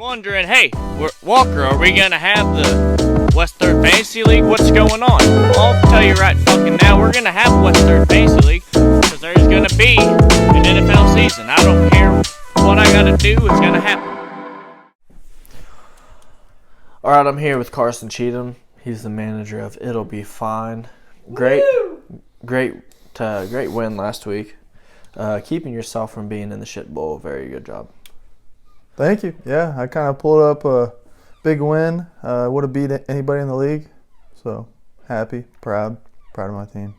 Wondering, hey, Walker, are we gonna have the West Third Fantasy League? What's going on? I'll tell you right fucking now, we're gonna have a West Third Fantasy League because there's gonna be an NFL season. I don't care what I gotta do, it's gonna happen. All right, I'm here with Carson Cheatham. He's the manager of It'll Be Fine. Great win last week. Keeping yourself from being in the shit bowl. Very good job. Thank you. Yeah, I kind of pulled up a big win. Would have beat anybody in the league. So, happy, proud of my team.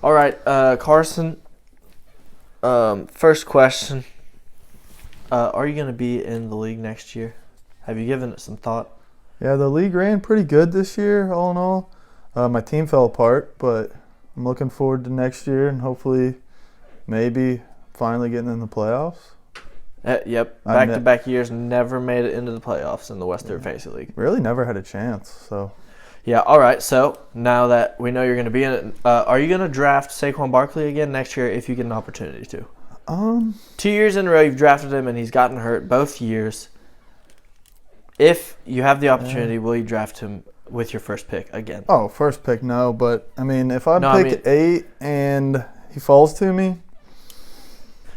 All right, Carson, first question. Are you going to be in the league next year? Have you given it some thought? Yeah, the league ran pretty good this year, all in all. My team fell apart, but I'm looking forward to next year and hopefully maybe finally getting in the playoffs. Yep, back-to-back years, never made it into the playoffs in the West Third Fantasy League. Really never had a chance, so. Yeah, all right, so now that we know you're going to be in it, are you going to draft Saquon Barkley again next year if you get an opportunity to? 2 years in a row you've drafted him and he's gotten hurt both years. If you have the opportunity, will you draft him with your first pick again? Oh, first pick, no, but, I mean, if I pick 8 and he falls to me.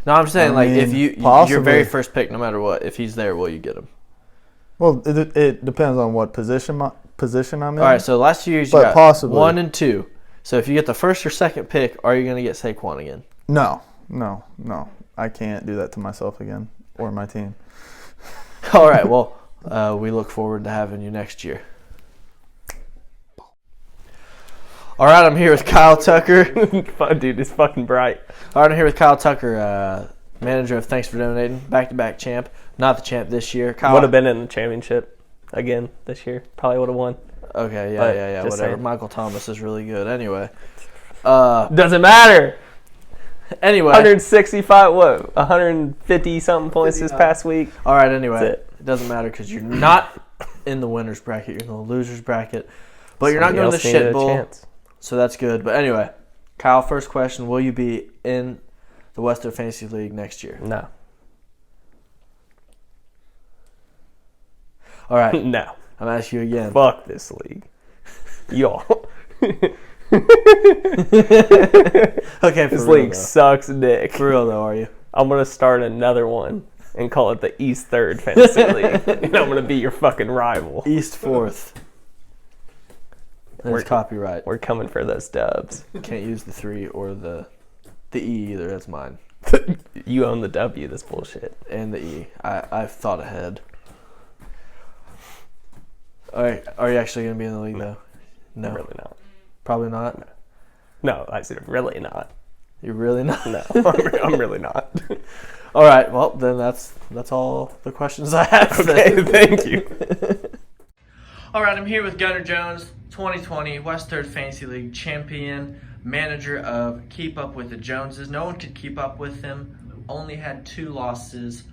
No, I'm saying, if your very first pick, no matter what, if he's there, will you get him? Well, it depends on what position I'm in. All right, so the last 2 years you got possibly 1 and 2. So if you get the first or second pick, are you going to get Saquon again? No. I can't do that to myself again or my team. All right, well, we look forward to having you next year. All right, I'm here with Kyle Tucker. Dude, it's fucking bright. All right, I'm here with Kyle Tucker, manager of Thanks for Donating, back-to-back champ. Not the champ this year. Kyle would have been in the championship again this year. Probably would have won. Okay, yeah, whatever. Saying. Michael Thomas is really good. Anyway. Doesn't matter. Anyway. 165, 150-something points this past week. All right, anyway. It doesn't matter because you're not in the winner's bracket. You're in the loser's bracket. But you're not going to the shit bowl. So that's good. But anyway, Kyle, first question. Will you be in the Western Fantasy League next year? No. All right. No. I'm asking you again. Fuck this league. Y'all. Okay, this league sucks dick. For real, though, are you? I'm going to start another one and call it the East Third Fantasy League. And I'm going to be your fucking rival. East Fourth. That's copyright. We're coming for those dubs. Can't use the 3 or the E either. That's mine. You own the W. That's bullshit. And the E. I've thought ahead. All right. Are you actually going to be in the league, though? No. Really not. Probably not? No, I said really not. You're really not? No, I'm really not. All right. Well, then that's all the questions I have. Okay, thank you. All right, I'm here with Gunnar Jones, 2020 West Third Fantasy League champion, manager of Keep Up with the Joneses. No one could keep up with him. Only had 2 losses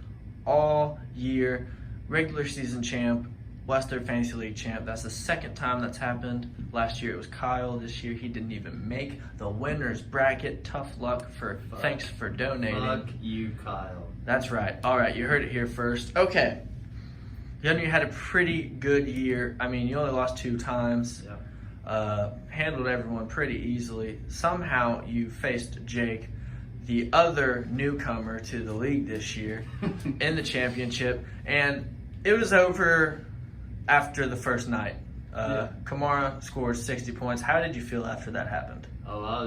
all year. Regular season champ, West Third Fantasy League champ. That's the second time that's happened. Last year it was Kyle. This year he didn't even make the winner's bracket. Tough luck thanks for donating. Fuck you, Kyle. That's right. All right, you heard it here first. Okay. Gunnar, you had a pretty good year. I mean, you only lost 2 times. Yep. Handled everyone pretty easily. Somehow you faced Jake, the other newcomer to the league this year, in the championship. And it was over after the first night. Kamara scored 60 points. How did you feel after that happened? Oh, I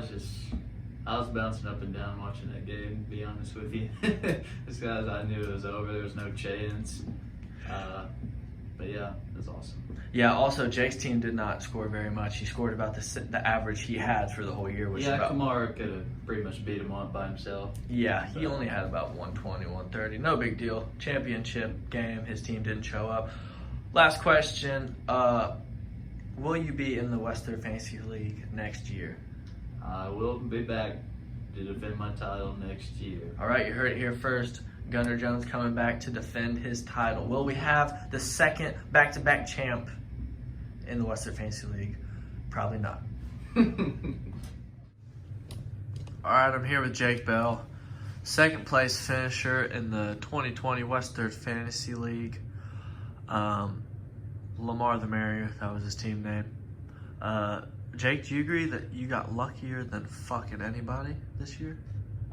was bouncing up and down watching that game, to be honest with you. Just because I knew it was over. There was no chance. But yeah, it was awesome. Yeah, also Jake's team did not score very much. He scored about the average he had for the whole year. Which Kamara could have pretty much beat him up by himself. Yeah, he only had about 120, 130. No big deal. Championship game, his team didn't show up. Last question. Will you be in the West Third Fantasy League next year? I will be back to defend my title next year. All right, you heard it here first. Gunnar Jones coming back to defend his title. Will we have the second back-to-back champ in the West Third Fantasy League? Probably not. All right, I'm here with Jake Bell, second place finisher in the 2020 West Third Fantasy League. Lamar the Merrier, that was his team name. Jake, do you agree that you got luckier than fucking anybody this year?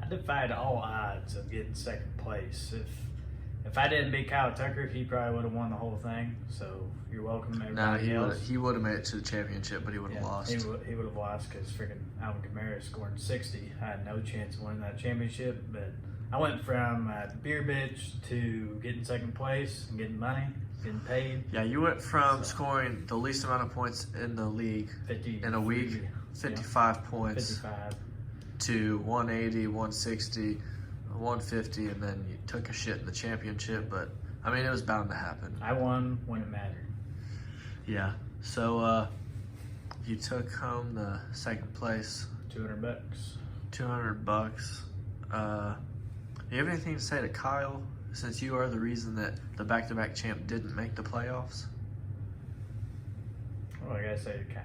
I defied all odds of getting second place. If I didn't beat Kyle Tucker, he probably would have won the whole thing. So you're welcome, everybody else. He would have made it to the championship, but he would have lost. He would have lost because freaking Alvin Kamara scored 60. I had no chance of winning that championship, but I went from beer bitch to getting second place and getting money, getting paid. Yeah, you went from scoring the least amount of points in the league 50 in a week, 55 points, 55. to 180, 160, 150, and then you took a shit in the championship. But I mean, it was bound to happen. I won when it mattered. Yeah. So you took home the second place, $200. $200. Do you have anything to say to Kyle, since you are the reason that the back-to-back champ didn't make the playoffs? What do I gotta say to Kyle?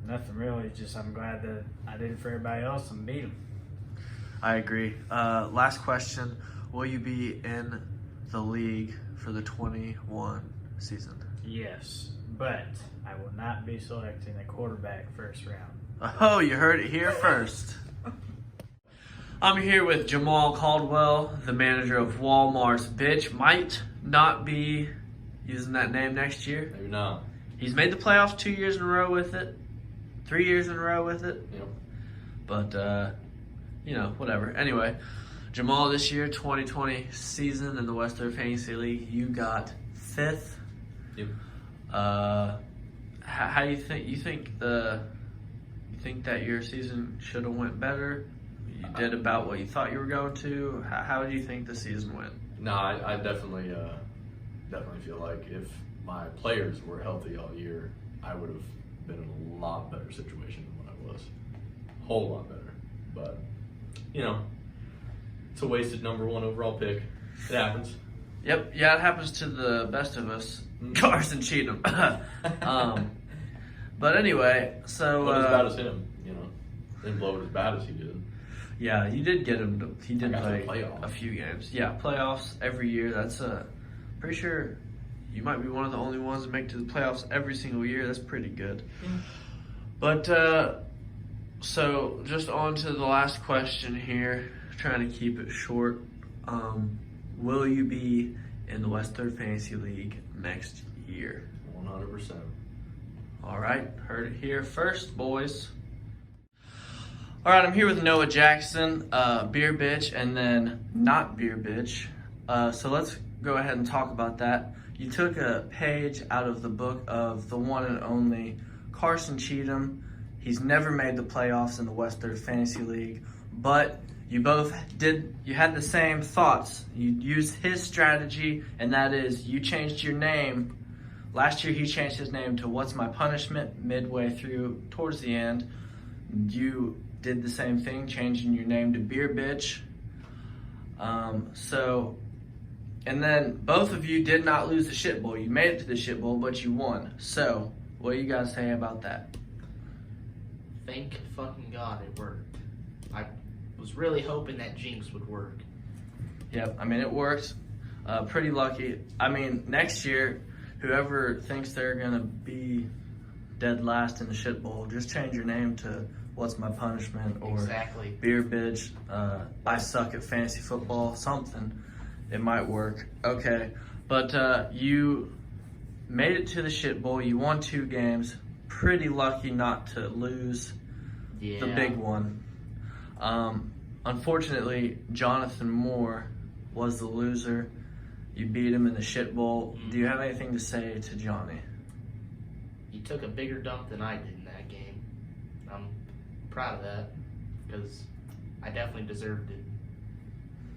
Nothing really. Just I'm glad that I did it for everybody else and beat him. I agree. Last question. Will you be in the league for the 21 season? Yes, but I will not be selecting a quarterback first round. Oh, you heard it here first. I'm here with Jamal Caldwell, the manager of Walmart's bitch. Might not be using that name next year. Maybe not. He's made the playoffs 2 years in a row with it. 3 years in a row with it. Yep. But, whatever. Anyway, Jamal, this year, 2020 season in the Western Fantasy League, you got 5th. Yep. How do you think? You think that your season should have went better? You did about what you thought you were going to. How do you think the season went? No, I definitely feel like if my players were healthy all year, I would have been in a lot better situation than what I was. A whole lot better. But, it's a wasted number 1 overall pick. It happens. Yep. Yeah, it happens to the best of us. Carson Cheatham. But anyway, so Not as bad as him, Didn't blow it as bad as he did. yeah, you did get him. He did I got to the play playoffs. a few games. Yeah, playoffs every year. That's pretty sure you might be one of the only ones that make it to the playoffs every single year. That's pretty good. But so just on to the last question here. Trying to keep it short. Will you be in the Western Fantasy League next year? 100%. All right, heard it here first, boys. All right, I'm here with Noah Jackson, beer bitch, and then not beer bitch. So let's go ahead and talk about that. You took a page out of the book of the one and only Carson Cheatham. He's never made the playoffs in the Western Fantasy League, but you both did. You had the same thoughts. You used his strategy, and that is you changed your name. Last year, he changed his name to What's My Punishment midway through towards the end. You did the same thing, changing your name to Beer Bitch. And then both of you did not lose the shit bowl. You made it to the shit bowl, but you won. So, what do you guys say about that? Thank fucking God it worked. I was really hoping that jinx would work. Yep, I mean, it worked. Pretty lucky. I mean, next year, whoever thinks they're going to be dead last in the shit bowl, just change your name to What's My Punishment or Exactly. Beer Bitch, I Suck at Fantasy Football, something. It might work. Okay, but you made it to the shit bowl. You won 2 games. Pretty lucky not to lose the big one. Unfortunately, Jonathan Moore was the loser. You beat him in the shit bowl. Do you have anything to say to Johnny? He took a bigger dump than I did in that game. I'm proud of that because I definitely deserved it,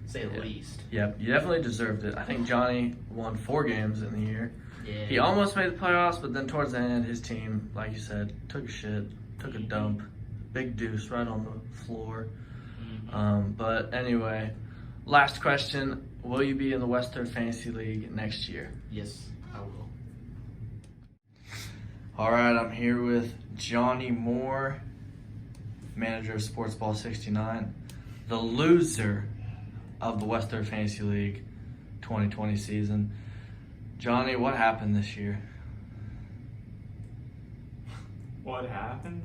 to say the least. Yep, you definitely deserved it. I think Johnny won 4 games in the year. Yeah. He almost made the playoffs, but then towards the end, his team, like you said, took a shit, took a dump, big deuce right on the floor. But anyway, last question. Will you be in the Western Fantasy League next year? Yes, I will. All right, I'm here with Johnny Moore, manager of Sports Ball 69, the loser of the Western Fantasy League 2020 season. Johnny, what happened this year? What happened?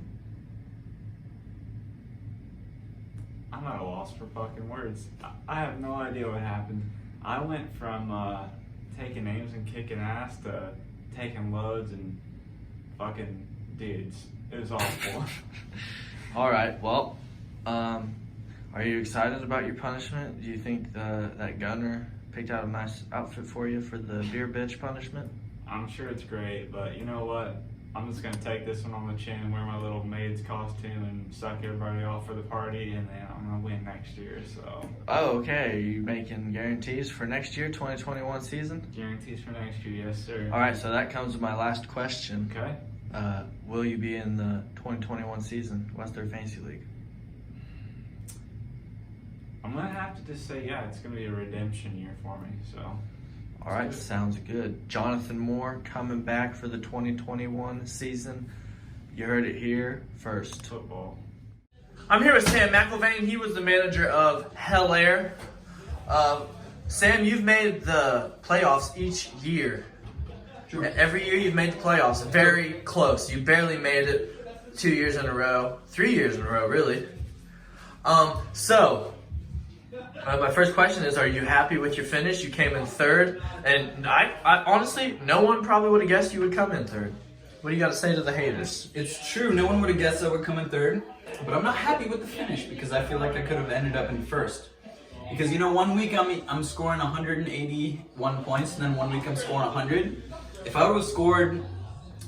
I'm at a loss for fucking words. I have no idea what happened. I went from taking names and kicking ass to taking loads and fucking dudes. It was awful. All right. Well, are you excited about your punishment? Do you think that Gunner picked out a nice outfit for you for the beer bitch punishment? I'm sure it's great, but you know what? I'm just gonna take this one on the chin, wear my little maid's costume, and suck everybody off for the party, and then I'm gonna win next year. So. Oh, okay. Are you making guarantees for next year, 2021 season? Guarantees for next year, yes sir. All right. So that comes to my last question. Okay. Will you be in the 2021 season, Western Fantasy League? I'm gonna have to just say, yeah, it's gonna be a redemption year for me. So. All right, sounds good. Jonathan Moore coming back for the 2021 season. You heard it here first. Football. I'm here with Sam McElligott. He was the manager of Hell Air. Sam, you've made the playoffs each year. True. Every year you've made the playoffs. Very close. You barely made it 2 years in a row. 3 years in a row, really. My first question is, are you happy with your finish? You came in third, and I honestly, no one probably would have guessed you would come in third. What do you got to say to the haters? It's true, no one would have guessed I would come in third, but I'm not happy with the finish because I feel like I could have ended up in first. Because, 1 week I'm scoring 181 points, and then 1 week I'm scoring 100. If I would have scored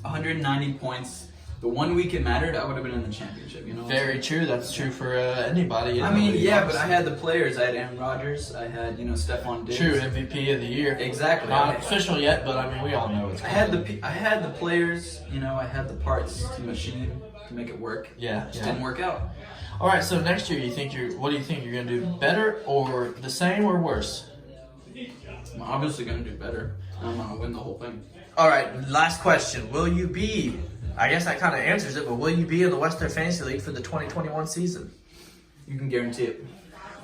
190 points, the 1 week it mattered, I would have been in the championship, Very true. That's true for anybody. But I had the players. I had Aaron Rodgers. I had, Stephon Diggs. True, MVP of the year. Exactly. Not official yet, but we all know it's I had the players. I had the parts to machine to make it work. Yeah. Just didn't work out. All right. So next year, what do you think you're gonna do? Better or the same or worse? I'm obviously gonna do better. I'm gonna win the whole thing. All right. Last question. Will you be? I guess that kind of answers it, but will you be in the Western Fantasy League for the 2021 season? You can guarantee it.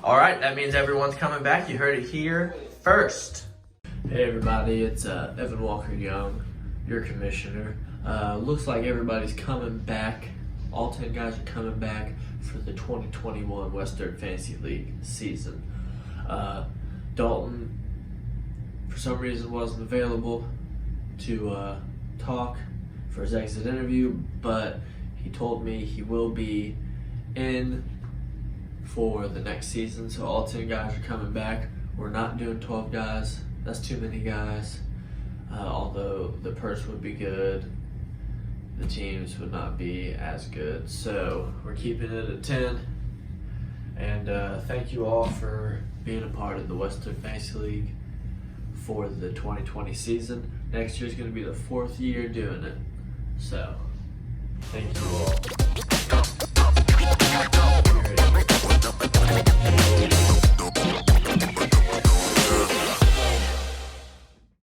All right, that means everyone's coming back. You heard it here first. Hey everybody, it's Evan Walker Young, your commissioner. Looks like everybody's coming back. All 10 guys are coming back for the 2021 Western Fantasy League season. Dalton, for some reason, wasn't available to talk for his exit interview, but he told me he will be in for the next season. So all 10 guys are coming back. We're not doing 12 guys. That's too many guys. Although the purse would be good, the teams would not be as good. So we're keeping it at 10. And thank you all for being a part of the Western Fantasy League for the 2020 season. Next year is going to be the 4th year doing it. So, thank you all.